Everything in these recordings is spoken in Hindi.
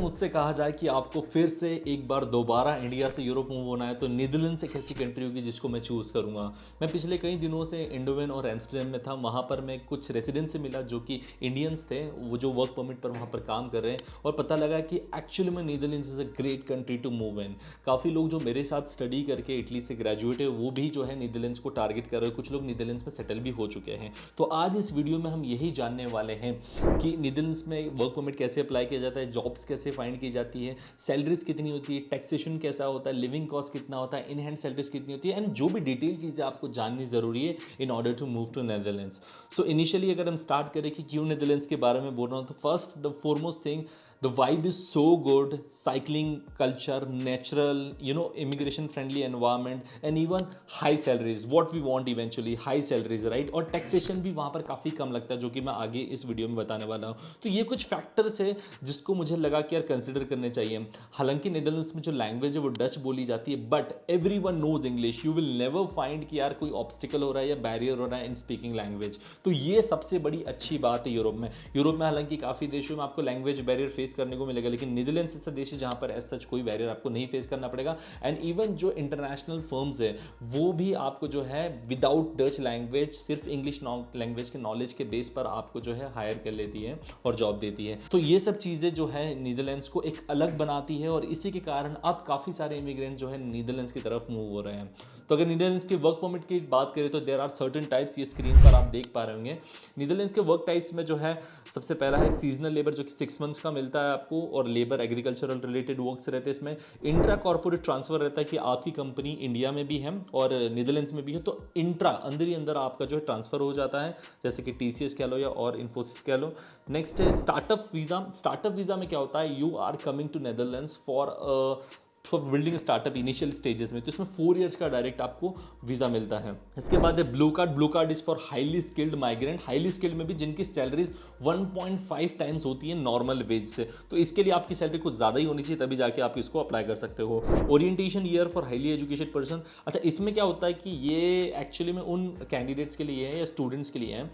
मुझसे कहा जाए कि आपको फिर से एक बार दोबारा इंडिया से यूरोप मूव होना है तो नीदरलैंड्स एक ऐसी कंट्री होगी जिसको मैं चूज़ करूँगा। मैं पिछले कई दिनों से इंडोवेन और एम्स्टर्डम में था। वहाँ पर मैं कुछ रेसिडेंट से मिला जो कि इंडियंस थे, वो जो वर्क परमिट पर वहाँ पर काम कर रहे हैं, और पता लगा कि एक्चुअली में Netherlands is a great country to move in. काफ़ी लोग जो मेरे साथ स्टडी करके इटली से ग्रेजुएट है वो भी जो है नीदरलैंड्स को टारगेट कर रहे हैं। कुछ लोग नीदरलैंड्स में सेटल भी हो चुके हैं। तो आज इस वीडियो में हम यही जानने वाले हैं कि नीदरलैंड्स में वर्क परमिट कैसे अप्लाई किया जाता है, जॉब्स कैसे फाइंड की जाती है, सैलरीज कितनी होती है, टैक्सेशन कैसा होता है, लिविंग कॉस्ट कितना होता है, इन हैंड सैलरीज कितनी होती है, एंड जो भी डिटेल चीज़ें आपको जाननी ज़रूरी है in order to move to Netherlands. So initially अगर हम स्टार्ट करें कि क्यों नेदरलैंड्स के बारे में बोल रहा हूँ, तो first the foremost thing, the vibe is so good, cycling culture, natural, immigration friendly environment, and even high salaries, what we want eventually, high salaries, right? और टैक्सेशन भी वहाँ पर काफ़ी कम लगता है, जो कि मैं आगे इस वीडियो में बताने वाला हूँ। तो ये कुछ फैक्टर्स है जिसको मुझे लगा कि यार कंसिडर करने चाहिए। हालांकि नीदरलैंड्स में जो लैंग्वेज है वो डच बोली जाती है, but everyone knows English. You will never find कि यार कोई ऑब्स्टिकल हो रहा है या बैरियर हो रहा है इन स्पीकिंग लैंग्वेज। तो ये सबसे बड़ी अच्छी बात है यूरोप में हालांकि काफ़ी देशों में आपको लैंग्वेज बैरियर फेस करने को मिलेगा, लेकिन नीदरलैंड्स ऐसा देश है जहां पर एज सच कोई बैरियर आपको नहीं फेस करना पड़ेगा। एंड इवन जो इंटरनेशनल फर्म्स है वो भी आपको जो है विदाउट डच लैंग्वेज, सिर्फ इंग्लिश लैंग्वेज के नॉलेज के बेस पर आपको जो है हायर कर लेती है और जॉब देती है। तो ये सब चीज़ें जो है नीदरलैंड्स को एक अलग बनाती है, और इसी के कारण अब काफ़ी सारे इमिग्रेंट जो है नीदरलैंड्स की तरफ मूव हो रहे हैं। तो अगर नीदरलैंड्स के वर्क परमिट की बात करें तो देयर आर सर्टेन टाइप्स, ये स्क्रीन पर आप देख पा रहे होंगे। नीदरलैंड्स के वर्क टाइप्स में जो है सबसे पहला है सीजनल लेबर, जो कि 6 मंथ्स का मिलता है आपको, और लेबर एग्रीकल्चरल रिलेटेड वर्क्स रहते हैं इसमें। इंट्रा कॉर्पोरेट ट्रांसफर रहता है कि आपकी कंपनी इंडिया में भी है और नीदरलैंड्स में भी है, तो इंट्रा अंदर ही अंदर आपका जो है ट्रांसफर हो जाता है, जैसे कि टीसीएस कह लो या और इन्फोसिस कह लो। नेक्स्ट है स्टार्टअप वीज़ा। स्टार्टअप वीज़ा में क्या होता है, you are coming to Netherlands for building startup initial stages में, तो इसमें 4 ईयर्स का डायरेक्ट आपको वीज़ा मिलता है। इसके बाद है blue card. Blue card is for highly skilled migrant, highly skilled में भी जिनकी सैलरीज 1.5 टाइम्स होती है नॉर्मल वेज से, तो इसके लिए आपकी सैलरी कुछ ज़्यादा ही होनी चाहिए, तभी जाके आप इसको अप्लाई कर सकते हो। Orientation year for highly educated person. अच्छा, इसमें क्या होता है कि ये एक्चुअली में उन कैंडिडेट्स के लिए है या स्टूडेंट्स के लिए है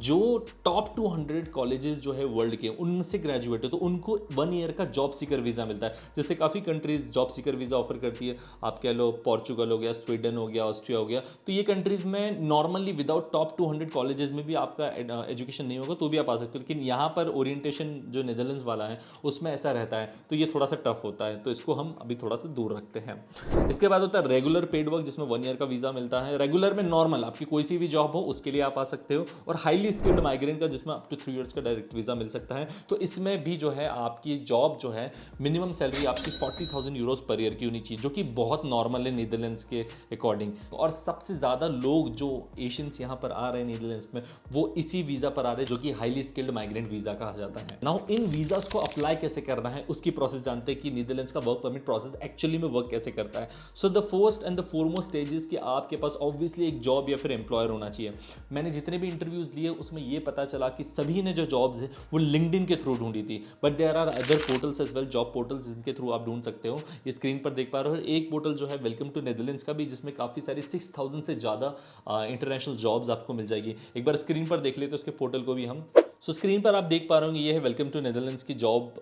जो टॉप 200 कॉलेजेस जो है वर्ल्ड के, उनसे ग्रेजुएट है, तो उनको 1 ईयर का जॉब सीकर वीज़ा मिलता है। जैसे काफ़ी countries job seeker visa offer करती है, आप कह लो पोर्चुगल हो गया, स्वीडन हो गया, ऑस्ट्रिया हो गया, तो ये कंट्रीज में नॉर्मली विदाउट टॉप 200 कॉलेजेस में भी आपका एजुकेशन नहीं होगा तो भी आप आ सकते हो। लेकिन यहाँ पर ओरिएंटेशन जो नीदरलैंड्स वाला है उसमें ऐसा रहता है, तो ये थोड़ा सा टफ होता है, तो इसको हम अभी थोड़ा सा दूर रखते हैं। इसके बाद होता है रेगुलर पेड वर्क, जिसमें 1 ईयर का वीज़ा मिलता है। रेगुलर में नॉर्मल आपकी कोई सी भी जॉब हो उसके लिए आप आ सकते हो, और हाईली स्किल्ड माइग्रेंट का जिसमें अप टू 3 ईयर्स का डायरेक्ट वीज़ा मिल सकता है। तो इसमें भी जो है आपकी जॉब जो है मिनिमम सैलरी आपकी 40,000 यूरोज पर ईयर की होनी चाहिए, जो कि बहुत नॉर्मल है नीदरलैंड्स के अकॉर्डिंग। और सबसे ज़्यादा लोग जो एशियंस यहाँ पर आ रहे हैं नीदरलैंड्स में, वो इसी वीज़ा पर आ रहे हैं, जो कि हाईली स्किल्ड माइग्रेंट वीज़ा कहा जाता है। नाउ इन वीज़ास को अप्लाई कैसे करना है उसकी प्रोसेस जानते हैं कि नीदरलैंड्स का वर्क परमिट प्रोसेस एक्चुअली में वर्क कैसे करता है। So the first and the foremost stages कि आपके पास ऑब्वियसली एक जॉब या फिर एम्प्लॉयर होना चाहिए। मैंने जितने भी इंटरव्यूज़ लिए उसमें ये पता चला कि सभी ने जो जॉब्स है वो लिंक्डइन के थ्रू ढूंढी थी, but there are other portals as well, job portals जिनके थ्रू आप ढूंढ सकते हो। ये स्क्रीन पर देख पा रहे हो, एक पोर्टल जो है वेलकम टू नेदरलैंड्स का भी, जिसमें काफ़ी सारी 6000 से ज़्यादा इंटरनेशनल जॉब्स आपको मिल जाएगी। एक बार स्क्रीन पर देख लेते तो उसके पोर्टल को भी हम। सो स्क्रीन पर आप देख पा रहे होंगे, ये है वेलकम टू नेदरलैंड्स की जॉब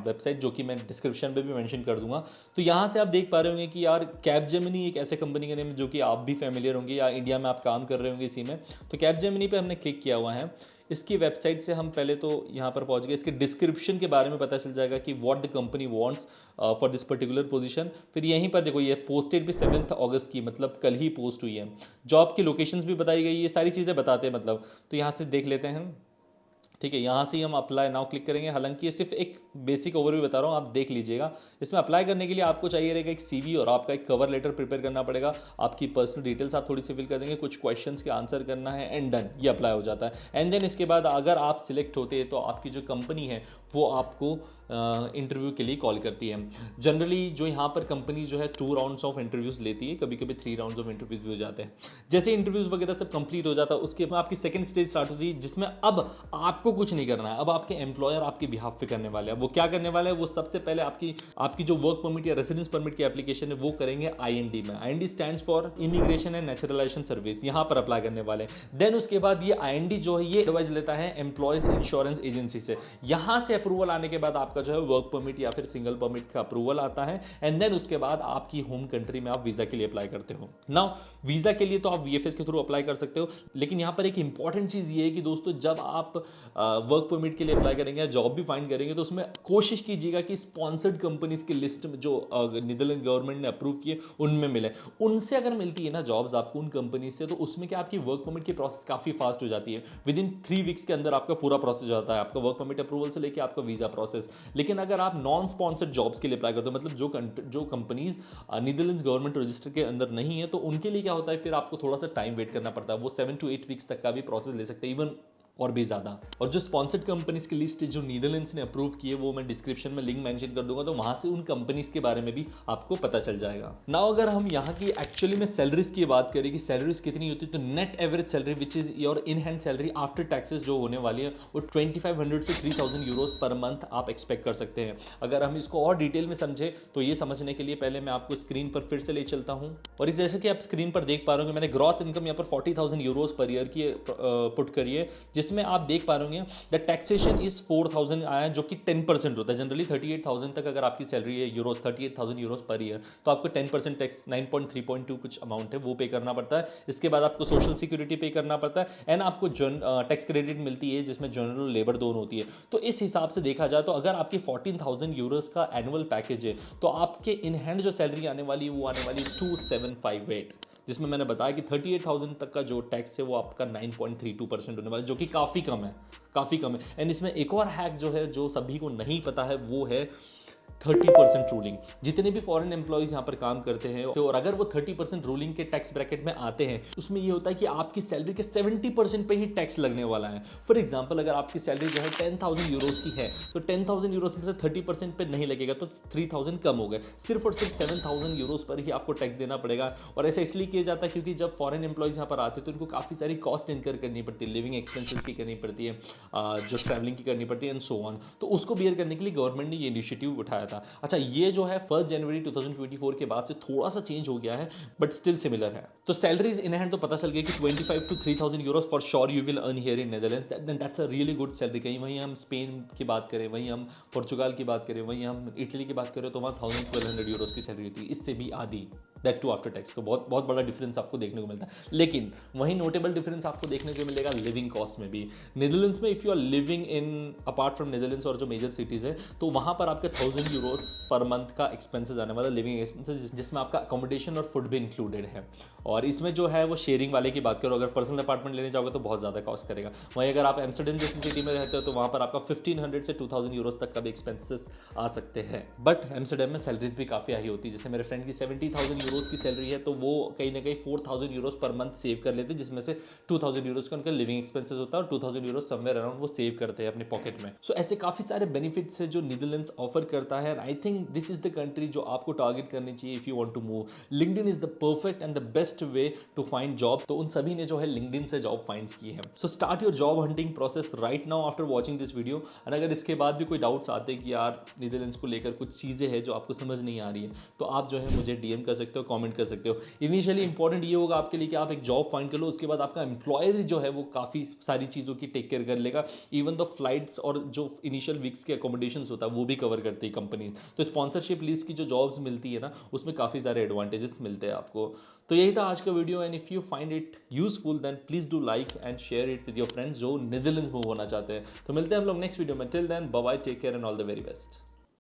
वेबसाइट, जो कि मैं डिस्क्रिप्शन पे भी मेंशन कर दूंगा। तो यहाँ से आप देख पा रहे होंगे कि यार कैपजेमिनी एक ऐसे कंपनी का नेम है जो कि आप भी फैमिलियर होंगे या इंडिया में आप काम कर रहे होंगे इसी में। तो कैपजेमिनी पे हमने क्लिक किया हुआ है। इसकी वेबसाइट से हम पहले तो यहाँ पर पहुँच गए। इसके डिस्क्रिप्शन के बारे में पता चल जाएगा कि what the company wants for this particular position. फिर यहीं पर देखो, ये पोस्टेड भी 7 अगस्त की, मतलब कल ही पोस्ट हुई है। जॉब की लोकेशंस भी बताई गई, ये सारी चीज़ें बताते हैं मतलब। तो यहाँ से देख लेते हैं, ठीक है। यहाँ से ही हम अप्लाई नाउ क्लिक करेंगे। हालांकि ये सिर्फ एक बेसिक ओवरव्यू बता रहा हूँ, आप देख लीजिएगा। इसमें अप्लाई करने के लिए आपको चाहिए रहेगा एक सीवी और आपका एक कवर लेटर प्रिपेयर करना पड़ेगा। आपकी पर्सनल डिटेल्स आप थोड़ी सी फिल कर देंगे, कुछ क्वेश्चंस के आंसर करना है, एंड डन, ये अप्लाई हो जाता है। एंड देन इसके बाद अगर आप सिलेक्ट होते हैं तो आपकी जो कंपनी है वो आपको इंटरव्यू के लिए कॉल करती है। जनरली जो यहाँ पर कंपनी जो है 2 राउंड्स ऑफ इंटरव्यूज़ लेती है, कभी कभी 3 राउंड्स ऑफ इंटरव्यूज़ भी हो जाते हैं। जैसे इंटरव्यूज़ वगैरह सब कंप्लीट हो जाता है उसके बाद आपकी सेकंड स्टेज स्टार्ट होती है, जिसमें अब आपको कुछ नहीं करना है, अब आपके एम्प्लॉयर आपके बिहाफ पे करने वाले हैं। वो क्या करने वाले हैं, वो सबसे पहले आपकी जो वर्क परमिट या रेसिडेंस परमिट की एप्लीकेशन है वो करेंगे IND में। IND stands for immigration and naturalisation service, यहाँ पर अप्लाई करने वाले हैं। देन उसके बाद ये IND जो है ये एडवाइस लेता है एम्प्लॉयज इंश्योरेंस एजेंसी से। यहाँ से अप्रूवल आने के बाद आपका आपका जो है वर्क परमिट या फिर सिंगल परमिट का अप्रूवल आता है, एंड देन उसके बाद आपकी होम कंट्री में आप वीज़ा के लिए अप्लाई करते हो। नाउ वीज़ा के लिए तो आप VFS के थ्रू अप्लाई कर सकते हो, लेकिन यहाँ पर एक इंपॉर्टेंट चीज़ ये है कि दोस्तों जब आप वर्क परमिट के लिए अप्लाई करेंगे या जॉब भी फाइंड करेंगे तो उसमें कोशिश कीजिएगा कि स्पॉन्सर्ड कंपनीज की लिस्ट में जो नीदरलैंड गवर्नमेंट ने अप्रूव किए उनमें मिले। उनसे अगर मिलती है ना जॉब्स आपको उन कंपनी से, तो उसमें क्या आपकी वर्क परमिट की प्रोसेस काफ़ी फास्ट हो जाती है। विद इन 3 वीक्स के अंदर आपका पूरा प्रोसेस हो जाता है, आपका वर्क परमिट अप्रूवल से लेकर आपका वीज़ा प्रोसेस। लेकिन अगर आप नॉन स्पॉन्सर्ड जॉब्स के लिए अप्लाई करते हो, मतलब जो कंपनीज नीदरलैंड्स गवर्नमेंट रजिस्टर के अंदर नहीं है, तो उनके लिए क्या होता है, फिर आपको थोड़ा सा टाइम वेट करना पड़ता है। वो 7 to 8 वीक्स तक का भी प्रोसेस ले सकते हैं, इवन और भी ज़्यादा। और जो स्पॉन्सर्ड कंपनीज की लिस्ट जो नीदरलैंड्स ने अप्रूव की है, वो मैं डिस्क्रिप्शन में लिंक मेंशन कर दूंगा, तो वहां से उन कंपनीज के बारे में भी आपको पता चल जाएगा। नाउ अगर हम यहाँ की एक्चुअली में सैलरीज की बात करें कि सैलरीज कितनी होती है, तो net average salary which is your in hand salary after taxes जो होने वाली है, वो 2500 से 3000 यूरोज पर मंथ आप एक्सपेक्ट कर सकते हैं। अगर हम इसको और डिटेल में समझे तो ये समझने के लिए पहले मैं आपको स्क्रीन पर फिर से ले चलता हूँ। और इस जैसे कि आप स्क्रीन पर देख पा रहे हो कि मैंने ग्रॉस इनकम यहाँ पर 40,000 यूरोज पर ईयर की पुट करी है, जिसमें आप देख पा रहे होंगे द टैक्सेशन इज 4000 आया, जो कि 10% होता है। जनरली 38,000 तक अगर आपकी सैलरी है यूरोज, 38,000 यूरोज पर ईयर, तो आपको 10% टैक्स 9.3.2 कुछ अमाउंट है वो पे करना पड़ता है। इसके बाद आपको सोशल सिक्योरिटी पे करना पड़ता है, एंड आपको टैक्स क्रेडिट मिलती है जिसमें जनरल लेबर दोनों होती है। तो इस हिसाब से देखा जाए तो अगर आपकी 14,000 यूरोज का एनुअल पैकेज है, तो आपके इन हैंड जो सैलरी आने वाली है वो आने वाली 2758, जिसमें मैंने बताया कि 38,000 तक का जो टैक्स है वो आपका 9.32% होने वाला है, जो कि काफ़ी कम है, काफ़ी कम है। एंड इसमें एक और हैक जो है जो सभी को नहीं पता है, वो है 30% रूलिंग। जितने भी फॉरेन एम्प्लॉयज यहाँ पर काम करते हैं, तो और अगर वो 30% रूलिंग के टैक्स ब्रैकेट में आते हैं, उसमें ये होता है कि आपकी सैलरी के 70% पे ही टैक्स लगने वाला है। फॉर एग्जांपल अगर आपकी सैलरी जो है 10,000 यूरोज की है, तो 10,000 यूरोज में से 30% पे नहीं लगेगा, तो 3,000 कम हो गए। सिर्फ और सिर्फ 7,000 यूरोज पर ही आपको टैक्स देना पड़ेगा। और ऐसा इसलिए किया जाता है क्योंकि जब फॉरेन एम्प्लॉयज यहाँ पर आते हैं तो उनको काफ़ी सारी कॉस्ट इनकर करनी पड़ती है, लिविंग एक्सपेंसेस की करनी पड़ती है, जो ट्रैवलिंग की करनी पड़ती है, एंड सो ऑन। तो उसको बियर करने के लिए गवर्नमेंट ने ये इनिशिएटिव उठाया था। अच्छा, ये जो है 1 जनवरी 2024 के बाद से थोड़ा सा चेंज हो गया है, बट स्टिल सिमिलर है। तो सैलरीज इन हैंड तो पता चल गया कि 25 to 3,000 euros for sure you will earn here in Netherlands, then that's a really good salary. कहीं वहीं हम स्पेन की बात करें, वहीं हम पोर्चुगाल की बात करें, वहीं हम इटली की बात करें, तो वहाँ 1,000-1,200 यूरोज की सैलरी होती है, इससे भी आधी, दैट टू आफ्टर टैक्स। तो बहुत बहुत बड़ा डिफरेंस आपको देखने को मिलता है। लेकिन वहीं नोटेबल डिफरेंस आपको देखने को मिलेगा लिविंग कॉस्ट में भी। नीदरलैंड्स में if you are living in apart from Netherlands और जो मेजर सिटीज़ है, तो वहाँ पर आपके 1,000 यूरोज पर मंथ का एक्सपेंसेस आने वाला, लिविंग एक्सपेंसेस, जिसमें आपका अकोमोडेशन और फूड भी इंक्लूडेड है। और इसमें जो है वो शेयरिंग वाले की बात करो, अगर पर्सनल अपार्टमेंट लेने जाओगे तो बहुत ज़्यादा कॉस्ट करेगा। वहीं अगर आप एम्स्टर्डम जैसी सिटी में रहते हो तो वहाँ पर आपका 1,500 से 2,000 यूरोज तक का भी एक्सपेंसेस आ सकते हैं। बट एम्स्टर्डम में सैलरीज भी काफ़ी हाई होती है। जैसे मेरे फ्रेंड की 70,000 यूरोज की सैलरी है, तो वो कहीं ना कहीं 4,000 यूरोज पर मंथ सेव कर लेते हैं, जिसमें से 2,000 यूरोज का उनका लिविंग एक्सपेंसेस होता है और 2,000 यूरोज समवेयर अराउंड वो सेव करते हैं अपने पॉकेट में। सो ऐसे काफ़ी सारे बेनिफिट्स है जो नीदरलैंड्स ऑफर करता है। I think this is the country जो आपको टारगेट करनी चाहिए if you want to move. LinkedIn is the perfect and the best way to find job. तो उन सभी ने जो है लिंक्डइन से जॉब फाइंड्स की है। So start your job hunting process right now after watching this video. And अगर इसके बाद भी कोई डाउट्स आते हैं कि यार नीदरलैंड्स को लेकर कुछ चीज़ें हैं जो आपको समझ नहीं आ रही है, तो आप जो है मुझे डीएम कर सकते हो, कमेंट कर सकते हो। इनिशियली इंपॉर्टेंट ये होगा आपके लिए कि आप एक जॉब फाइंड कर लो, उसके बाद आपका एम्प्लॉयर जो है वो काफ़ी सारी चीज़ों की टेक केयर कर लेगा। इवन द फ्लाइट्स और जो इनिशियल वीक्स के अकोमोडेशन होता है वो भी कवर करती है कंपनीज। तो स्पॉन्सरशिप लिस्ट की जो जॉब्स मिलती है ना, उसमें काफ़ी सारे एडवांटेजेस मिलते हैं आपको। तो यही था आज का video, and if you find it useful then please do like and share it with your friends जो नीदरलैंड्स मूव होना चाहते हैं। तो मिलते हैं हम लोग नेक्स्ट वीडियो में। Till then bye bye, take care and all the very best.